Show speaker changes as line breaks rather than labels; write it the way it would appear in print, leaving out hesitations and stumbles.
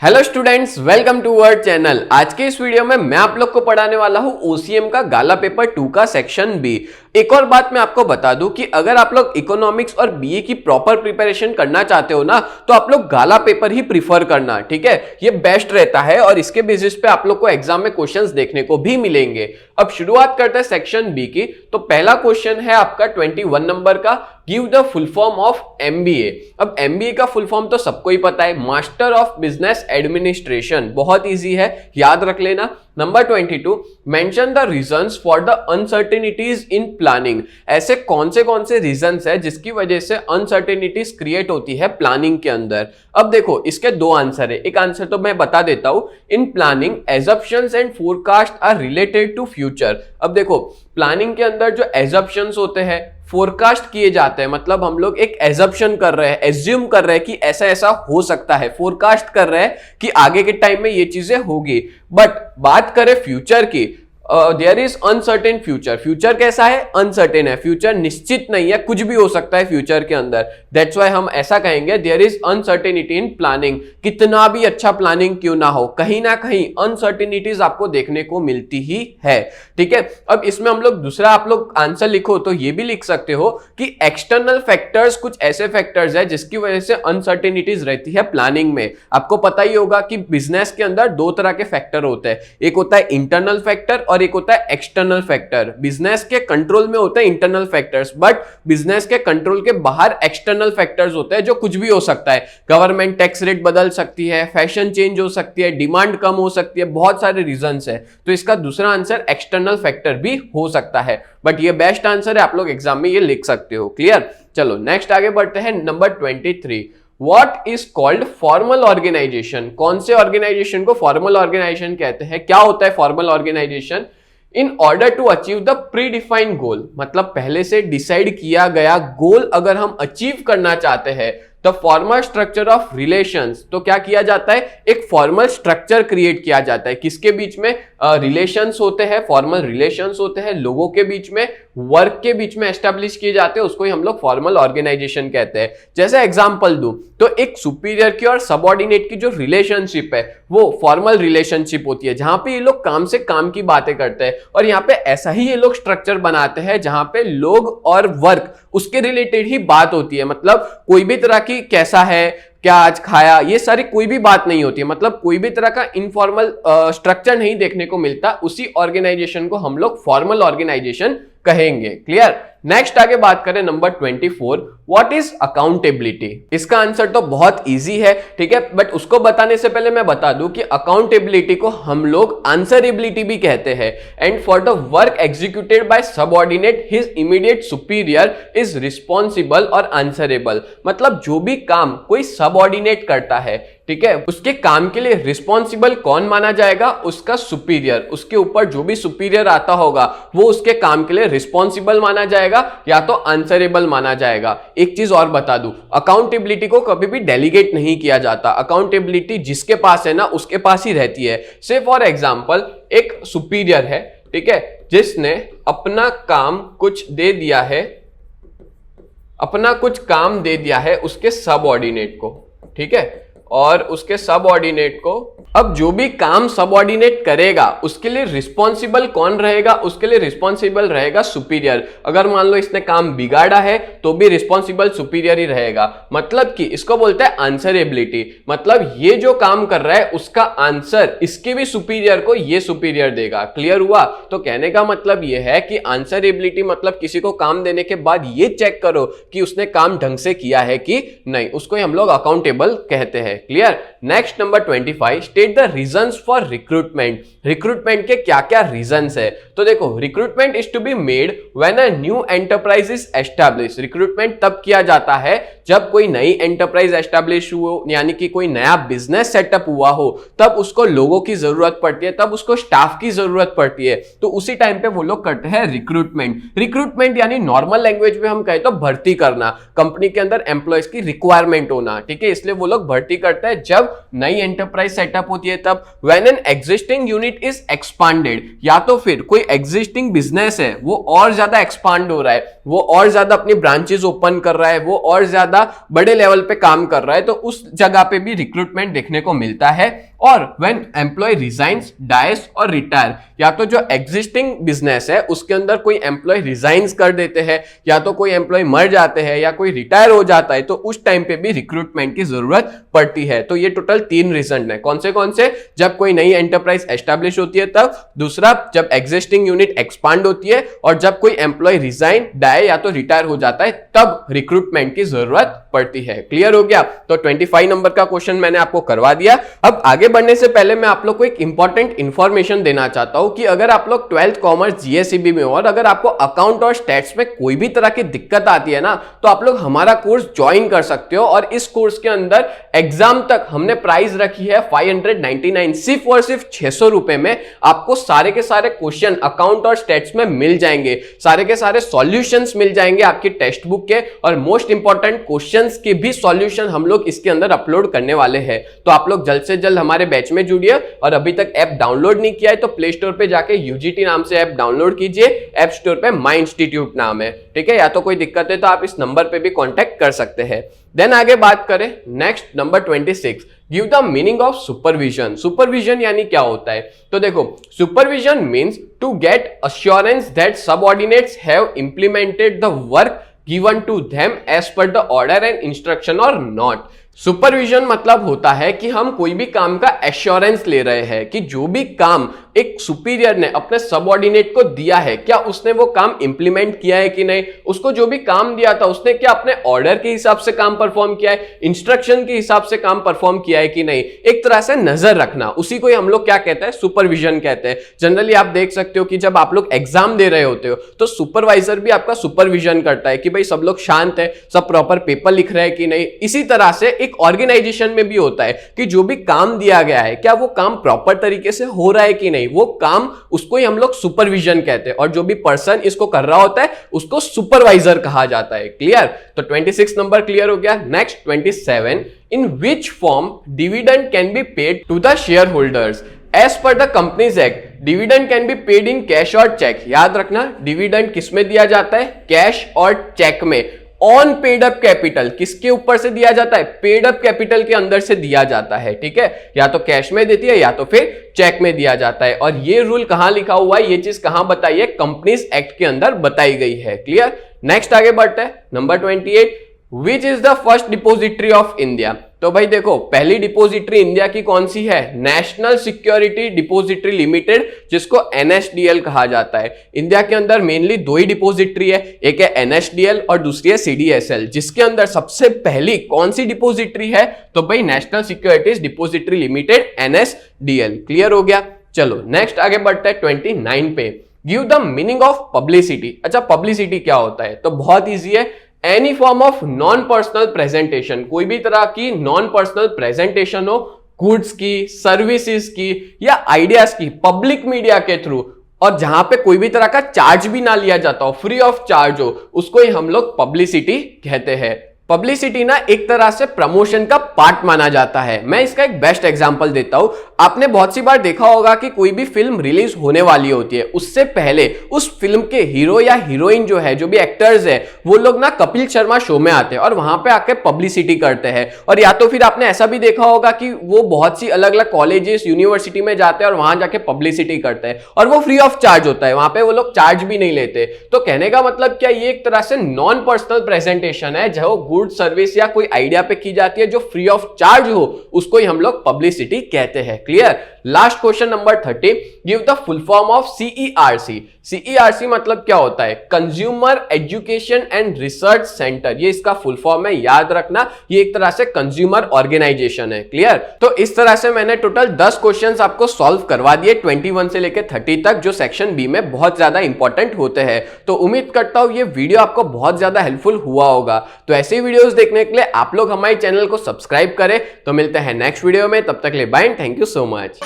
Hello students, welcome to our channel. आज के इस वीडियो में मैं आप लोग को पढ़ाने वाला हूं ओसीएम का गाला पेपर 2 का सेक्शन बी। एक और बात मैं आपको बता दूं कि अगर आप लोग इकोनॉमिक्स और बीए की प्रॉपर प्रिपरेशन करना चाहते हो ना, तो आप लोग गाला पेपर ही प्रीफर करना, ठीक है। ये बेस्ट रहता है और इसके बेसिस पे आप लोग को एग्जाम में क्वेश्चंस देखने को भी मिलेंगे। अब शुरुआत करते हैं सेक्शन बी की। तो पहला क्वेश्चन है आपका 21 नंबर का, give the full form of MBA. अब एमबीए का फुल फॉर्म तो सबको ही पता है, मास्टर ऑफ बिजनेस एडमिनिस्ट्रेशन। बहुत इजी है, याद रख लेना। Number 22, mention the reasons for the uncertainties in planning. ऐसे कौन से रीजंस है जिसकी वजह से अनसर्टेनिटीज क्रिएट होती है प्लानिंग के अंदर। अब देखो, इसके दो आंसर है। एक आंसर तो मैं बता देता हूं, in planning assumptions and forecast are related to future. अब देखो, प्लानिंग के अंदर जो एजम्पशंस होते हैं, फोरकास्ट किए जाते हैं, मतलब हम लोग एक एजम्पशन कर रहे हैं, एज्यूम कर रहे हैं कि ऐसा ऐसा हो सकता है, फोरकास्ट कर रहे हैं कि आगे के टाइम में ये चीजें होगी। बट बात करें फ्यूचर की, there is uncertain future. Future कैसा है? अनसर्टेन है। फ्यूचर निश्चित नहीं है, कुछ भी हो सकता है फ्यूचर के अंदर। दैट्स व्हाई हम ऐसा कहेंगे, there is uncertainty in planning. कितना भी अच्छा प्लानिंग क्यों ना हो, कहीं ना कहीं अनसर्टेनिटीज आपको देखने को मिलती ही है, ठीक है। अब इसमें हम लोग दूसरा, आप लोग आंसर लिखो तो ये भी लिख सकते हो कि एक्सटर्नल फैक्टर्स, कुछ ऐसे फैक्टर्स है जिसकी वजह से अनसर्टेनिटीज रहती है प्लानिंग में। आपको पता ही होगा कि बिजनेस के अंदर दो तरह के फैक्टर होते हैं, एक होता है इंटरनल फैक्टर और एक होता है एक्सटर्नल फैक्टर। बिजनेस के कंट्रोल में होते हैं इंटरनल फैक्टर्स, बट बिजनेस के कंट्रोल के बाहर एक्सटर्नल फैक्टर्स होते हैं, जो कुछ भी हो सकता है। गवर्नमेंट टैक्स रेट बदल सकती है, फैशन चेंज हो सकती है, डिमांड कम हो सकती है, बहुत सारे रीजंस है। तो इसका दूसरा आंसर एक्सटर्नल फैक्टर भी हो सकता है, बट ये बेस्ट आंसर है, आप लोग एग्जाम में ये लिख सकते हो। क्लियर? चलो नेक्स्ट आगे बढ़ते हैं। Number 23, What is called formal organisation. कौन से ऑर्गेनाइजेशन को फॉर्मल ऑर्गेनाइजेशन कहते हैं? क्या होता है formal organization? In order to achieve the predefined goal, मतलब पहले से डिसाइड किया गया गोल अगर हम अचीव करना चाहते हैं, the formal structure of relations. तो क्या किया जाता है? एक फॉर्मल स्ट्रक्चर क्रिएट किया जाता है। किसके बीच में? रिलेशंस होते हैं, फॉर्मल रिलेशंस होते हैं, लोगों के बीच में, वर्क के बीच में एस्टेब्लिश किए जाते हैं, उसको ही हम लोग फॉर्मल ऑर्गेनाइजेशन कहते हैं। जैसे एग्जांपल दूं तो एक सुपीरियर की और सबऑर्डिनेट की जो रिलेशनशिप है, वो फॉर्मल रिलेशनशिप होती है, जहां पे ये लोग काम से काम की बातें करते हैं। और यहाँ पे ऐसा ही ये लोग स्ट्रक्चर बनाते हैं जहां पे लोग और वर्क उसके रिलेटेड ही बात होती है। मतलब कोई भी तरह की कैसा है, क्या आज खाया, ये सारी कोई भी बात नहीं होती है। मतलब कोई भी तरह का इनफॉर्मल स्ट्रक्चर नहीं देखने को मिलता। उसी ऑर्गेनाइजेशन को हम लोग फॉर्मल ऑर्गेनाइजेशन कहेंगे। क्लियर? नेक्स्ट आगे बात करें नंबर 24, व्हाट इज अकाउंटेबिलिटी। इसका आंसर तो बहुत इजी है, ठीक है, बट उसको बताने से पहले मैं बता दूं कि अकाउंटेबिलिटी को हम लोग आंसरेबिलिटी भी कहते हैं। And for the work executed by subordinate his immediate superior is responsible और आंसरेबल। मतलब जो भी काम कोई सबऑर्डिनेट करता है, ठीक है, उसके काम के लिए रिस्पॉन्सिबल कौन माना जाएगा? उसका सुपीरियर। उसके ऊपर जो भी सुपीरियर आता होगा वो उसके काम के लिए रिस्पॉन्सिबल माना जाएगा या तो आंसरेबल माना जाएगा। एक चीज और बता दूं, अकाउंटेबिलिटी को कभी भी डेलीगेट नहीं किया जाता। अकाउंटेबिलिटी जिसके पास है ना, उसके पास ही रहती है। से फॉर एग्जांपल, एक सुपीरियर है, ठीक है, जिसने अपना काम कुछ दे दिया है, अपना कुछ काम दे दिया है उसके सबऑर्डिनेट को, ठीक है, और उसके सबऑर्डिनेट को, अब जो भी काम सबऑर्डिनेट करेगा उसके लिए रिस्पॉन्सिबल कौन रहेगा? उसके लिए रिस्पॉन्सिबल रहेगा सुपीरियर। अगर मान लो इसने काम बिगाड़ा है तो भी रिस्पॉन्सिबल सुपीरियर ही रहेगा। मतलब कि इसको बोलते हैं आंसरेबिलिटी। मतलब ये जो काम कर रहा है उसका आंसर इसके भी सुपीरियर को ये सुपीरियर देगा। क्लियर हुआ? तो कहने का मतलब ये है कि आंसरेबिलिटी मतलब किसी को काम देने के बाद ये चेक करो कि उसने काम ढंग से किया है कि नहीं, उसको हम लोग अकाउंटेबल कहते हैं। Clear? Next number 25, state the reasons for recruitment. Recruitment के क्या क्या रीजंस है? तो देखो, recruitment is to be made when a new enterprise is establish. Recruitment तब किया जाता है जब कोई नई एंटरप्राइज एस्टैब्लिश हो, यानी कि कोई नया बिजनेस सेटअप हुआ हो, तब उसको लोगों की जरूरत पड़ती है, तब उसको स्टाफ की जरूरत पड़ती है। तो उसी टाइम पे वो लोग करते हैं रिक्रूटमेंट। रिक्रूटमेंट यानी नॉर्मल लैंग्वेज में हम कहें तो भर्ती करना, कंपनी के अंदर एम्प्लॉयज की रिक्वायरमेंट होना, ठीक है। इसलिए वो लोग भर्ती करते हैं जब नई एंटरप्राइज सेटअप होती है तब। When an existing unit is expanded, या तो फिर कोई एग्जिस्टिंग बिजनेस है वो और ज्यादा एक्सपांड हो रहा है, वो और ज्यादा अपनी ब्रांचेस ओपन कर रहा है, वो और ज्यादा ज़्यादा बड़े लेवल पे काम कर रहा है तो उस जगह पे भी रिक्रूटमेंट देखने को मिलता है। और व्हेन एम्प्लॉय रिजाइंस, डाइस और रिटायर, या तो जो एग्जिस्टिंग बिजनेस है उसके अंदर कोई एम्प्लॉय रिजाइंस कर देते हैं या तो कोई एम्प्लॉय मर जाते हैं या कोई रिटायर हो जाता है तो उस टाइम पे भी रिक्रूटमेंट की जरूरत पड़ती है। तो ये टोटल 3 रीजन है। कौन से? जब कोई नई एंटरप्राइज एस्टैब्लिश होती है तब, दूसरा जब एग्जिस्टिंग यूनिट एक्सपांड होती है, और जब कोई एम्प्लॉय रिजाइन, डाई या तो रिटायर हो जाता है तब रिक्रूटमेंट की जरूरत पड़ती है। क्लियर हो गया? तो 25 नंबर का क्वेश्चन मैंने आपको करवा दिया। अब आगे बढ़ने से पहले मैं आप लोग को एक इंपॉर्टेंट इंफॉर्मेशन देना चाहता हूं कि अगर आप लोग 12th कॉमर्स जीएसईबी में हो और अगर आपको अकाउंट और स्टैट्स में कोई भी तरह की दिक्कत आती है ना तो आप लोग हमारा कोर्स ज्वाइन कर सकते हो। और इस कोर्स के अंदर एग्जाम तक हमने प्राइस रखी है 599, सिर्फ और सिर्फ 600 रुपए में आपको सारे के सारे क्वेश्चन अकाउंट और स्टैट्स में मिल जाएंगे, सारे के सारे सॉल्यूशंस मिल जाएंगे आपकी टेक्स्ट बुक के, और मोस्ट इंपॉर्टेंट क्वेश्चंस के भी सॉल्यूशन हम लोग इसके अंदर अपलोड करने वाले हैं। तो आप लोग जल्द से जल्द हमारे बैच में जुड़िए, और अभी तक ऐप डाउनलोड नहीं किया है तो प्ले स्टोर पे जाके यूजीटी नाम से ऐप डाउनलोड कीजिए। ऐप स्टोर पे माई इंस्टीट्यूट नाम है, ठीक है? या तो कोई दिक्कत है तो आप इस नंबर पे भी कांटेक्ट कर सकते हैं। देन आगे बात करें next, number 26, give the meaning of supervision. Supervision यानी क्या होता है? तो देखो, supervision means to get assurance that subordinates have implemented the work given to them as per the order and instruction or not. Supervision मतलब होता है कि हम कोई भी काम का एश्योरेंस ले रहे हैं कि जो भी काम एक सुपीरियर ने अपने सबऑर्डिनेट को दिया है, क्या उसने वो काम इंप्लीमेंट किया है कि नहीं, उसको जो भी काम दिया था उसने क्या अपने ऑर्डर के हिसाब से काम परफॉर्म किया है, इंस्ट्रक्शन के हिसाब से काम परफॉर्म किया है कि नहीं, एक तरह से नजर रखना, उसी को हम लोग क्या कहते हैं? सुपरविजन कहते हैं। जनरली आप देख सकते हो कि जब आप लोग एग्जाम दे रहे होते हो तो सुपरवाइजर भी आपका सुपरविजन करता है कि भाई सब लोग शांत है, सब प्रॉपर पेपर लिख रहे हैं कि नहीं। इसी तरह से एक ऑर्गेनाइजेशन में भी होता है कि जो भी काम दिया गया है क्या वो काम प्रॉपर तरीके से हो रहा है कि नहीं, वो काम, उसको ही हम लोग सुपरविजन कहते हैं। और जो भी पर्सन इसको कर रहा होता है उसको सुपरवाइजर कहा जाता है। क्लियर? तो 26 नंबर क्लियर हो गया। Next 27, in which form dividend can be paid to the share holders as per the companies act. Dividend can be paid in cash or cheque. याद रखना, डिविडेंड किस में दिया जाता है? कैश और चेक में। ऑन पेड अप कैपिटल किसके ऊपर से दिया जाता है? पेड अप कैपिटल के अंदर से दिया जाता है, ठीक है? या तो कैश में देती है या तो फिर चेक में दिया जाता है। और ये रूल कहां लिखा हुआ है, ये चीज कहां बताई है? कंपनीज एक्ट के अंदर बताई गई है। क्लियर? नेक्स्ट आगे बढ़ते हैं, number 28, which is the first depository of India. तो भाई देखो, पहली डिपोजिटरी इंडिया की कौन सी है? नेशनल सिक्योरिटी डिपोजिटरी लिमिटेड, जिसको एनएसडीएल कहा जाता है। इंडिया के अंदर मेनली 2 ही डिपोजिटरी है, एक है एनएसडीएल और दूसरी है सीडीएसएल, जिसके अंदर सबसे पहली कौन सी डिपोजिटरी है? तो भाई national securities depository limited, NSDL. Clear हो गया? चलो नेक्स्ट आगे बढ़ते हैं 29 पे। Give the meaning of publicity. अच्छा, पब्लिसिटी क्या होता है? तो बहुत ईजी है, any form of non personal presentation, कोई भी तरह की नॉन पर्सनल प्रेजेंटेशन हो, गुड्स की, सर्विसेज की या आइडियाज की, पब्लिक मीडिया के थ्रू, और जहां पे कोई भी तरह का चार्ज भी ना लिया जाता हो, फ्री ऑफ चार्ज हो, उसको ही हम लोग पब्लिसिटी कहते हैं। पब्लिसिटी ना एक तरह से प्रमोशन का पार्ट माना जाता है। मैं इसका एक बेस्ट एग्जांपल देता हूं। आपने बहुत सी बार देखा होगा कि कोई भी फिल्म रिलीज होने वाली होती है, उससे पहले उस फिल्म के हीरो या हीरोइन जो है, जो भी एक्टर्स है, वो लोग ना कपिल शर्मा शो में आते हैं और वहां पे आके पब्लिसिटी करते हैं। और या तो फिर आपने ऐसा भी देखा होगा कि वो बहुत सी अलग अलग कॉलेजेस, यूनिवर्सिटी में जाते हैं और वहां जाके पब्लिसिटी करते हैं, और वो फ्री ऑफ चार्ज होता है, वहां पे वो लोग चार्ज भी नहीं लेते। तो कहने का मतलब क्या, ये एक तरह से नॉन पर्सनल प्रेजेंटेशन है, जो गुड सर्विस या कोई आइडिया पे की जाती है जो फ्री ऑफ चार्ज हो, उसको ही हम लोग पब्लिसिटी कहते हैं। Clear? Last question number 30, give the full form of CERC. CERC मतलब क्या होता है? Consumer education and research centre, ये इसका फुल फॉर्म है, याद रखना। ये एक तरह से कंज्यूमर ऑर्गेनाइजेशन है। क्लियर? तो इस तरह से मैंने टोटल 10 क्वेश्चंस आपको सॉल्व करवा दिए 21 से लेकर 30 तक, जो सेक्शन बी में बहुत ज्यादा इंपॉर्टेंट होते हैं। तो उम्मीद करता हूं ये वीडियो आपको बहुत ज्यादा हेल्पफुल हुआ होगा। तो ऐसे ही वीडियोस देखने के लिए आप लोग हमारे चैनल को सब्सक्राइब करें। तो मिलते हैं नेक्स्ट वीडियो में, तब तक के लिए bye and thank you so much.